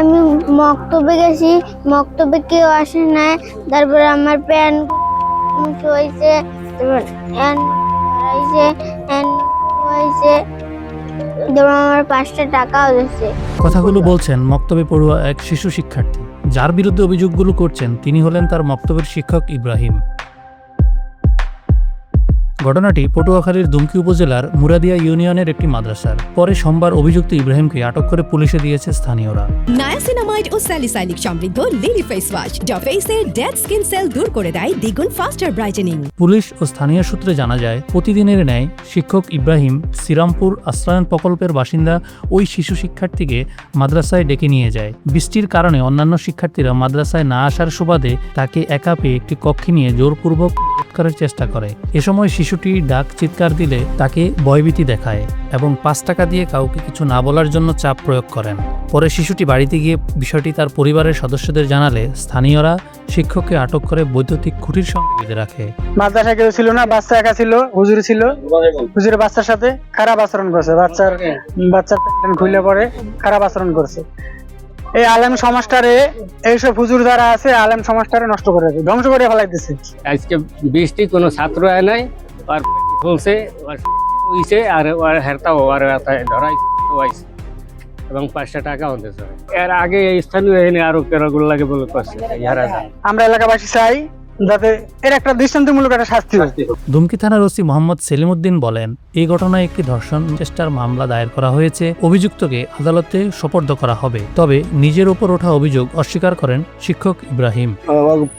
আমি মক্তবে গেছি, মক্তবে কেউ আসে নাই। তারপরে আমার প্যান হয়েছে, তারপর আমার 5টা টাকাও দিচ্ছে। কথাগুলো বলছেন মক্তবে পড়ুয়া এক শিশু শিক্ষার্থী। যার বিরুদ্ধে অভিযোগগুলো করছেন তিনি হলেন তার মক্তবের শিক্ষক ইব্রাহিম। ঘটনাটি পটুয়াখালীর দুমকি উপজেলার মুরাদিয়া ইউনিয়নের একটি মাদ্রাসার। পরে সোমবার অভিযুক্ত ইব্রাহিমকে আটক করে পুলিশে দিয়েছে স্থানীয়রা। নায়াসিনামাইড ও স্যালিসাইলিক সমৃদ্ধ লিলি ফেস ওয়াশ যা ফেসের ডেড স্কিন সেল দূর করে দেয় দ্বিগুণ ফাস্টার ব্রাইটেনিং। পুলিশ ও স্থানীয় সূত্রে জানা যায়, প্রতিদিনের ন্যায় শিক্ষক ইব্রাহিম শ্রীরামপুর আশ্রয়ন প্রকল্পের বাসিন্দা ওই শিশু শিক্ষার্থীকে মাদ্রাসায় ডেকে নিয়ে যায়। বৃষ্টির কারণে অন্যান্য শিক্ষার্থীরা মাদ্রাসায় না আসার সুবাদে তাকে একা পেয়ে একটি কক্ষে নিয়ে জোরপূর্বক করার চেষ্টা করে। এ সময় শিশুটি ডাক চিৎকার দিলে তাকে ভয়ভীতি দেখায় এবং 5 টাকা দিয়ে কাউকে কিছু না বলার জন্য চাপ প্রয়োগ করেন। পরে শিশুটি বাড়িতে গিয়ে বিষয়টি তার পরিবারের সদস্যদের জানালে স্থানীয়রা শিক্ষককে আটক করে বৈদ্যুতিক খুঁটির সঙ্গে বেঁধে রাখে। মাদ্রাসায় কেউ ছিল না, বাচ্চা একা ছিল, হুজুর ছিল। হুজুরের বাচ্চার সাথে খারাপ আচরণ করছে, বাচ্চার প্যান্ট খুলে পরে খারাপ আচরণ করছে। এই আলেম সমাজটারে, এইসব হুজুর যারা আছে আলেম সমাজটারে নষ্ট করে দিচ্ছে, ধ্বংস করে ফেলাইতেছে। আজকে বৃষ্টি কোনো ছাত্র আয় নাই, আর বলছে হইছে আর হেরতাও আর ধরাইছে এবং 5টা টাকা হতেছে। এর আগে এই স্থানীয় এনে আরো কেরাগুলো লাগে বলে করছে। আমরা এলাকাবাসী চাই যাতে এর একটা দৃষ্টান্তমূলক একটা শাস্তি হয়। দুমকি থানার ওসি মোহাম্মদ সেলিমউদ্দিন বলেন, এই ঘটনায় একটি ধর্ষণ চেষ্টার মামলা দায়ের করা হয়েছে। অভিযুক্তকে আদালতে সোপর্দ করা হবে। তবে নিজের উপর ওঠা অভিযোগ অস্বীকার করেন শিক্ষক ইব্রাহিম।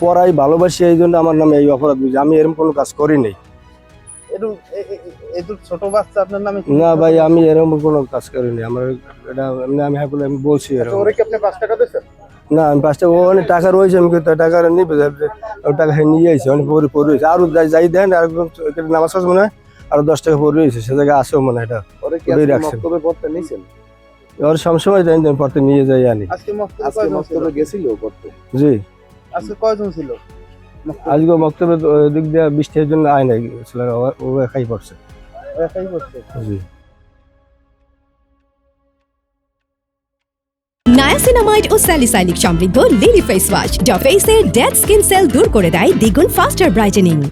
পড়াই ভালোবাসি, এই জন্য আমার নামে এই অপরাধ বুঝি। আমি এরকম কোনো কাজ করি নাই। ছোট বাচ্চা আপনার নামে? না ভাই, আমি এরকম কোনো কাজ করিনি। আমার এটা আমি বলছি ওরে কি আপনি 5 টাকা দিয়েছেন? না, আমি 5 টাকা অনেক টাকা রয়েছে, আমি টাকা নিবে টাকা নিয়ে আইছি, অনেক পরে আরো যাই দেন আর নামাজ কাজ মনে হয় আরো 10 টাকা পরে রয়েছে, সে জায়গায় আসেও মনে হয় এটা রাখছেন। পড়তে নিয়েছেন? ওর সবসময় যাই পড়তে নিয়ে যাই আনি। আজকে মক্তবে গেছিল পড়তে? জি। আজকে কয়জন ছিল? আজকে মক্তবে দিক দিয়ে বৃষ্টির জন্য আয় নাই, ও একাই পড়ছে। একাই পড়ছে? জি। নায়াসিনামাইড ও স্যালিসাইলিক সমৃদ্ধ লিলি ফেস ওয়াশ যা ফেসের ডেড স্কিন সেল দূর করে দেয় দ্বিগুণ ফাস্টার ব্রাইটেনিং।